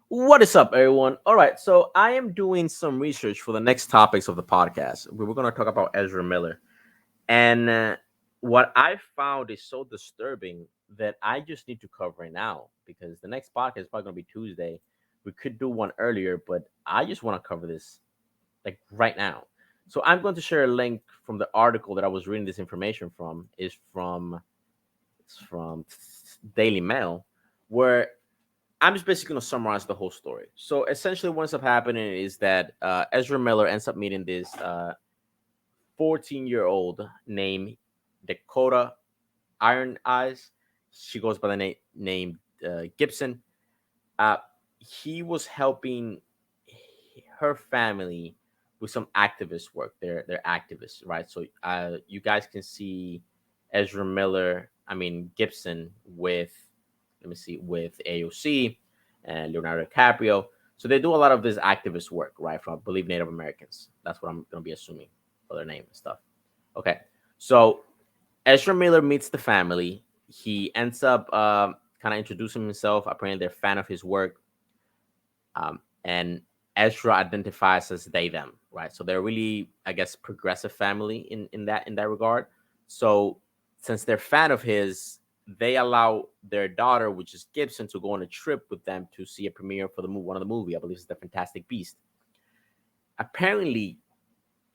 What is up, everyone? All right, so I am doing some research for the next topics of the podcast. We were going to talk about Ezra Miller, and what I found is so disturbing that I just need to cover it now because the next podcast is probably going to be Tuesday. We could do one earlier, but I just want to cover this like right now. So I'm going to share a link from the article that I was reading this information from. It's from Daily Mail, where I'm just basically going to summarize the whole story. So essentially, what ends up happening is that Ezra Miller ends up meeting this 14-year-old named Dakota Iron Eyes. She goes by the name Gibson. Uh, he was helping her family with some activist work. They're activists, right? So you guys can see Ezra Miller. I mean Gibson with let me see with AOC and Leonardo DiCaprio. So they do a lot of this activist work, right? From I believe Native Americans. That's what I'm gonna be assuming for their name and stuff. Okay, so Ezra Miller meets the family. He ends up kind of introducing himself. Apparently, they're a fan of his work, and Ezra identifies as they them, right? So they're really, I guess, progressive family in that regard. So since they're fan of his, they allow their daughter, which is Gibson, to go on a trip with them to see a premiere for the movie, one of the movie. I believe it's the Fantastic Beast. Apparently,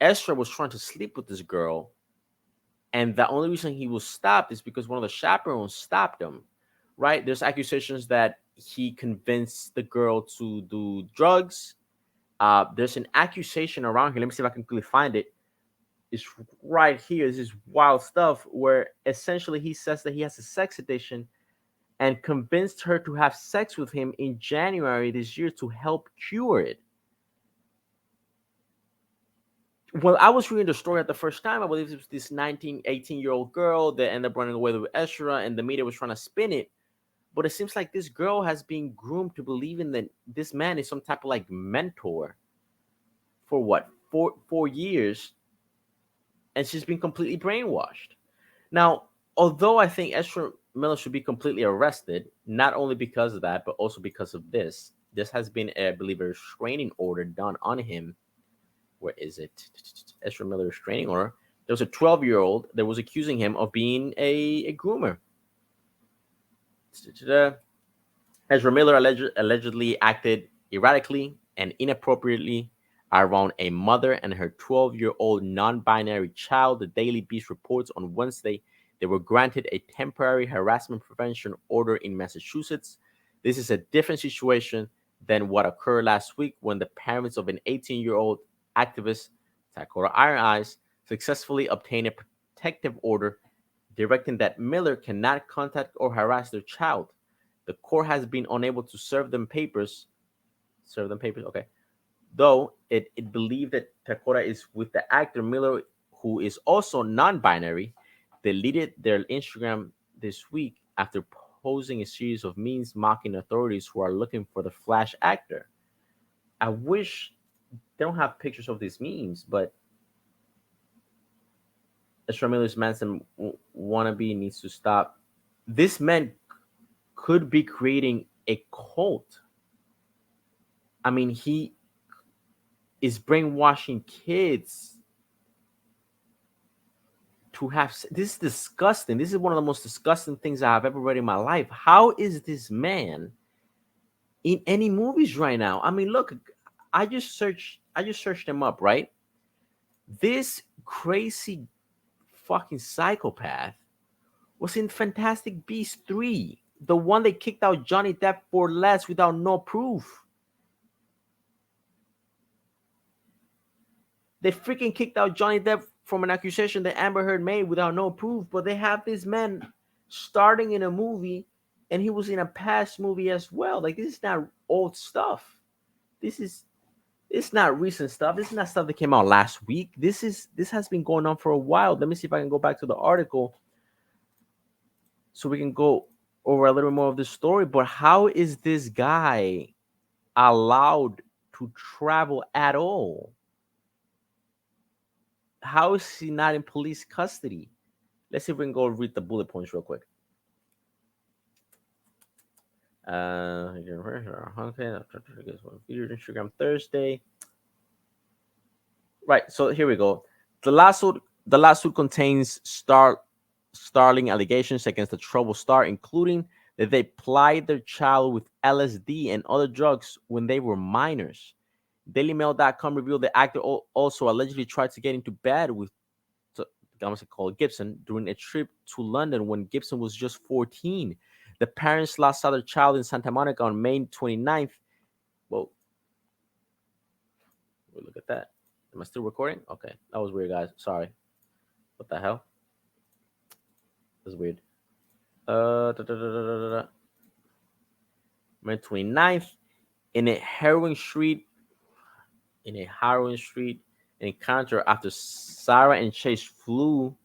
Ezra was trying to sleep with this girl, and the only reason he was stopped is because one of the chaperones stopped him. Right? There's accusations that he convinced the girl to do drugs. There's an accusation around here. Let me see if I can quickly find it. It's right here. This is wild stuff where essentially he says that he has a sex addiction and convinced her to have sex with him in January this year to help cure it. Well, I was reading the story at the first time. I believe it was this 19, 18-year-old girl that ended up running away with Ezra, and the media was trying to spin it. But it seems like this girl has been groomed to believing that this man is some type of like mentor for what, four years, and she's been completely brainwashed. Now, although I think Ezra Miller should be completely arrested, not only because of that, but also because of this. This has been, I believe, a restraining order done on him. Where is it? Ezra Miller restraining order. There was a 12-year-old that was accusing him of being a groomer. Ezra Miller allegedly acted erratically and inappropriately around a mother and her 12-year-old non binary child. The Daily Beast reports on Wednesday they were granted a temporary harassment prevention order in Massachusetts. This is a different situation than what occurred last week when the parents of an 18-year-old activist, Takora Iron Eyes, successfully obtained a protective order directing that Miller cannot contact or harass their child. The court has been unable to serve them papers. Serve them papers, okay. Though it believed that Takora is with the actor Miller, who is also non-binary, deleted their Instagram this week after posting a series of memes mocking authorities who are looking for the Flash actor. I wish they don't have pictures of these memes, but Ezra Miller's Manson wannabe needs to stop. This man could be creating a cult. I mean, he is brainwashing kids to have this is disgusting. This is one of the most disgusting things I've ever read in my life. How is this man in any movies right now? I mean, look, I just searched him up, right? This crazy fucking psychopath was in Fantastic Beasts 3, the one they kicked out Johnny Depp for less without no proof. They freaking kicked out Johnny Depp from an accusation that Amber Heard made without no proof, but they have this man starting in a movie and he was in a past movie as well. Like, this is not old stuff. This is it's not recent stuff. This is not stuff that came out last week. This has been going on for a while. Let me see if I can go back to the article so we can go over a little bit more of the story. But how is this guy allowed to travel at all? How is he not in police custody? Let's see if we can go read the bullet points real quick. Instagram Thursday. Right. So here we go. The lawsuit contains startling allegations against the Trouble Star, including that they plied their child with LSD and other drugs when they were minors. DailyMail.com revealed the actor also allegedly tried to get into bed with so, I'm gonna call Gibson during a trip to London when Gibson was just 14. The parents last saw their child in Santa Monica on May 29th. Well, look at that. Am I still recording? Okay, that was weird, guys. Sorry. What the hell? That's weird. May 29th in a Heroin Street in a Heroin Street encounter after Sarah and Chase flew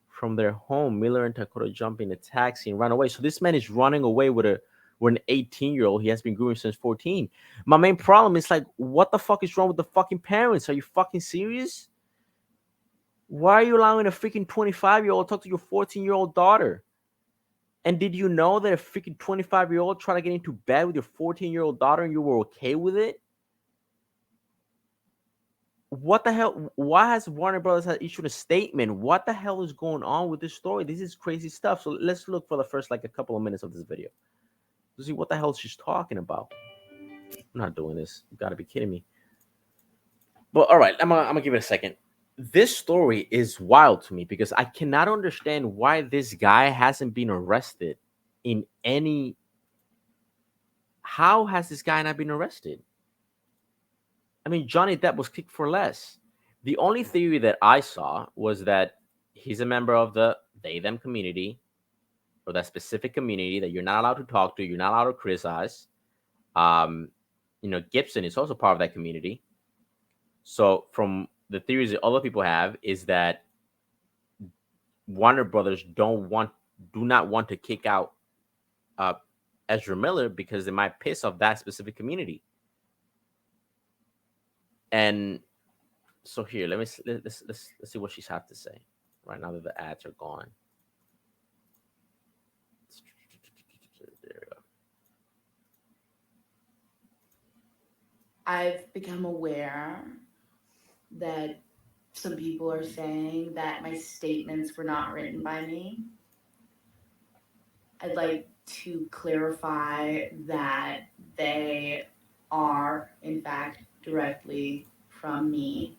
from their home. Miller and Dakota jumped in a taxi and ran away. So this man is running away with an 18-year-old he has been grooming since 14. My main problem is like, what the fuck is wrong with the fucking parents? Are you fucking serious? Why are you allowing a freaking 25-year-old to talk to your 14-year-old daughter? And did you know that a freaking 25-year-old tried to get into bed with your 14-year-old daughter and you were okay with it? What the hell? Why has Warner Brothers issued a statement? What the hell is going on with this story? This is crazy stuff. So let's look for the first like a couple of minutes of this video to see what the hell she's talking about. I'm not doing this. You gotta be kidding me. But all right, I'm gonna give it a second. This story is wild to me because I cannot understand why this guy hasn't been arrested in any. How has this guy not been arrested? I mean, Johnny Depp was kicked for less. The only theory that I saw was that he's a member of the they them community or that specific community that you're not allowed to talk to, you're not allowed to criticize. Um, Gibson is also part of that community. So from the theories that other people have is that Warner Brothers do not want to kick out uh, Ezra Miller because they might piss off that specific community. And so here, let's see what she's have to say right now that the ads are gone. There we go. I've become aware that some people are saying that my statements were not written by me. I'd like to clarify that they are, in fact, directly from me.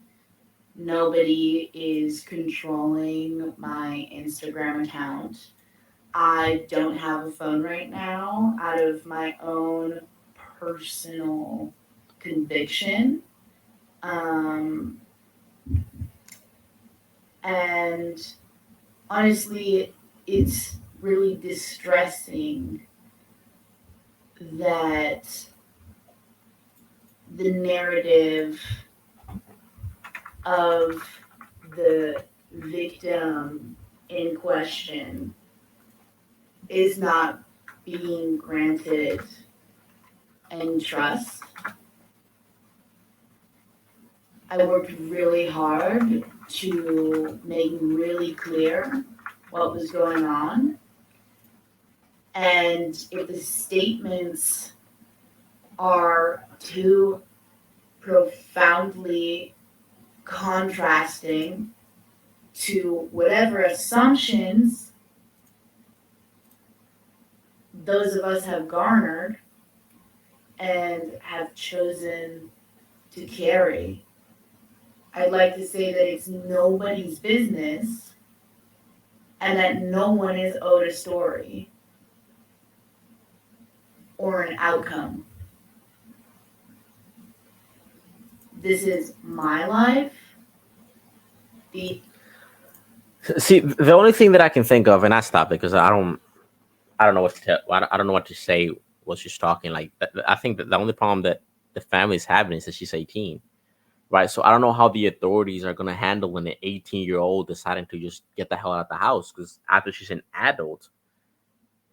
Nobody is controlling my Instagram account. I don't have a phone right now out of my own personal conviction. Um, and honestly, it's really distressing that the narrative of the victim in question is not being granted any trust. I worked really hard to make really clear what was going on. And if the statements are too profoundly contrasting to whatever assumptions those of us have garnered and have chosen to carry, I'd like to say that it's nobody's business and that no one is owed a story or an outcome. This is my life. See, the only thing that I can think of, and I stopped because I don't know what to tell, I don't know what to say. What she's talking like. I think that the only problem that the family is having is that she's 18, right? So I don't know how the authorities are gonna handle an 18-year-old deciding to just get the hell out of the house because after she's an adult,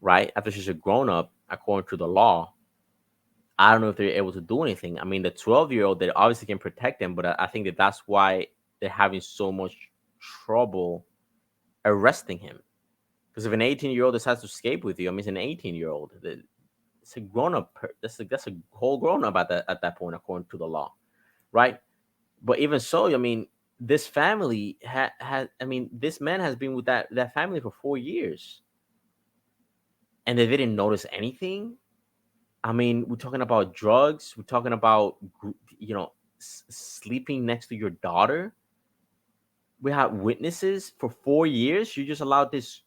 right? After she's a grown up, according to the law, I don't know if they're able to do anything. I mean, the 12-year-old, they obviously can protect them, but I think that that's why they're having so much trouble arresting him. Because if an 18-year-old decides to escape with you, I mean, it's an 18-year-old. it's a grown up. That's a whole grown up at that point, according to the law, right? But even so, I mean, this family had. I mean, this man has been with that family for 4 years, and they didn't notice anything. I mean, we're talking about drugs. We're talking about you know sleeping next to your daughter. We have witnesses for 4 years. You just allowed this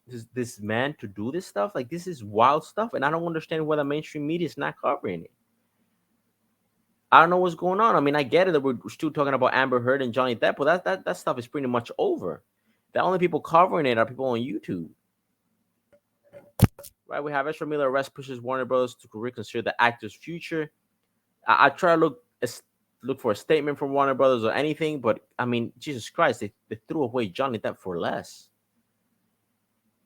man to do this stuff. Like, this is wild stuff, and I don't understand why the mainstream media is not covering it. I don't know what's going on. I mean, I get it that we're still talking about Amber Heard and Johnny Depp, but that stuff is pretty much over. The only people covering it are people on YouTube, right? We have Ezra Miller arrest pushes Warner Brothers to reconsider the actor's future. I try to look for a statement from Warner Brothers or anything, but I mean, Jesus Christ, they threw away Johnny Depp for less,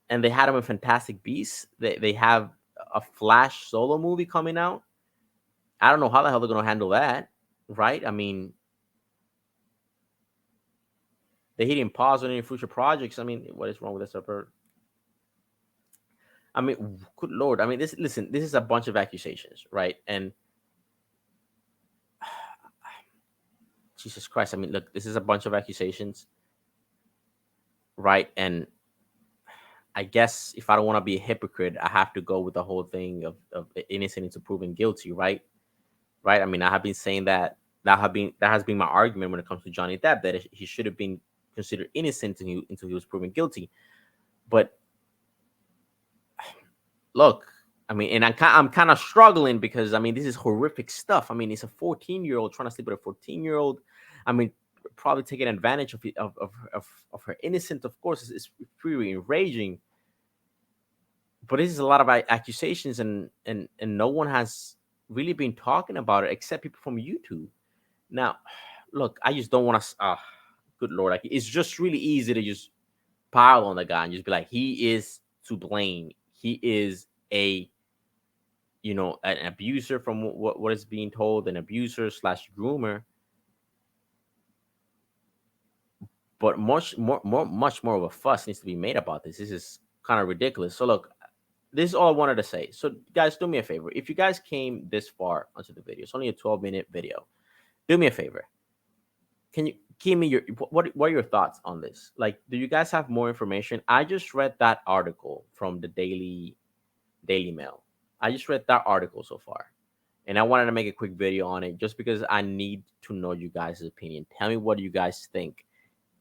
and they had him in Fantastic Beasts. They have a Flash solo movie coming out. I don't know how the hell they're gonna handle that, right? I mean, they hitting pause on any future projects. I mean, what is wrong with this upper? I mean, good lord. I mean, this is a bunch of accusations, right? And Jesus Christ. I mean, look, this is a bunch of accusations, right? And I guess if I don't want to be a hypocrite, I have to go with the whole thing of innocent until proven guilty, right? Right. I mean, I have been saying that has been my argument when it comes to Johnny Depp, that he should have been considered innocent until he was proven guilty. But look, I mean, and I'm kind of struggling because I mean, this is horrific stuff. I mean, it's a 14-year-old trying to sleep with a 14-year-old. I mean, probably taking advantage of her innocence. Of course, it's pretty enraging. But this is a lot of accusations, and no one has really been talking about it except people from YouTube. Now, look, I just don't want to. Good lord, like, it's just really easy to just pile on the guy and just be like, he is to blame. He is a an abuser from what is being told, an abuser slash groomer. But much more of a fuss needs to be made about this. This is kind of ridiculous. So look, this is all I wanted to say. So guys, do me a favor. If you guys came this far onto the video, it's only a 12-minute video. Do me a favor. Can you give me your what are your thoughts on this? Like, do you guys have more information? I just read that article from the Daily Mail. I just read that article so far. And I wanted to make a quick video on it just because I need to know you guys' opinion. Tell me what you guys think.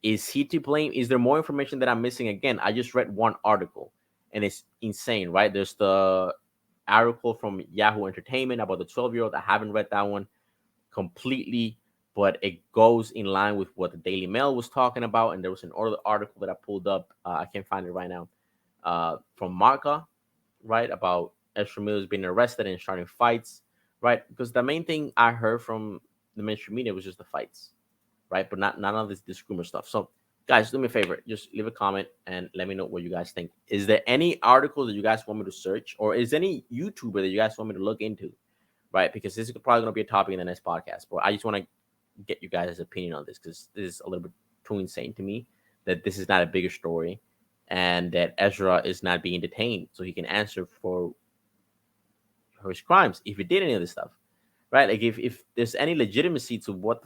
Is he to blame? Is there more information that I'm missing? Again, I just read one article and it's insane, right? There's the article from Yahoo Entertainment about the 12-year-old. I haven't read that one completely, but it goes in line with what the Daily Mail was talking about. And there was an other article that I pulled up. I can't find it right now. From Marca, right? About Ezra Miller's being arrested and starting fights, right? Because the main thing I heard from the mainstream media was just the fights, right? But not none of this groomer stuff. So, guys, do me a favor, just leave a comment and let me know what you guys think. Is there any article that you guys want me to search, or is there any YouTuber that you guys want me to look into, right? Because this is probably going to be a topic in the next podcast. But I just want to get you guys' opinion on this because this is a little bit too insane to me that this is not a bigger story and that Ezra is not being detained so he can answer for his crimes if he did any of this stuff, right? Like, if there's any legitimacy to what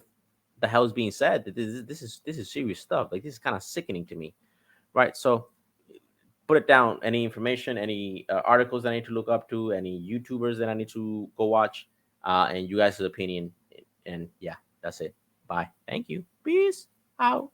the hell is being said, that this is serious stuff. Like, this is kind of sickening to me, right? So put it down. Any information, any articles that I need to look up to, any YouTubers that I need to go watch, and you guys' opinion. And yeah, that's it. Bye. Thank you. Peace out.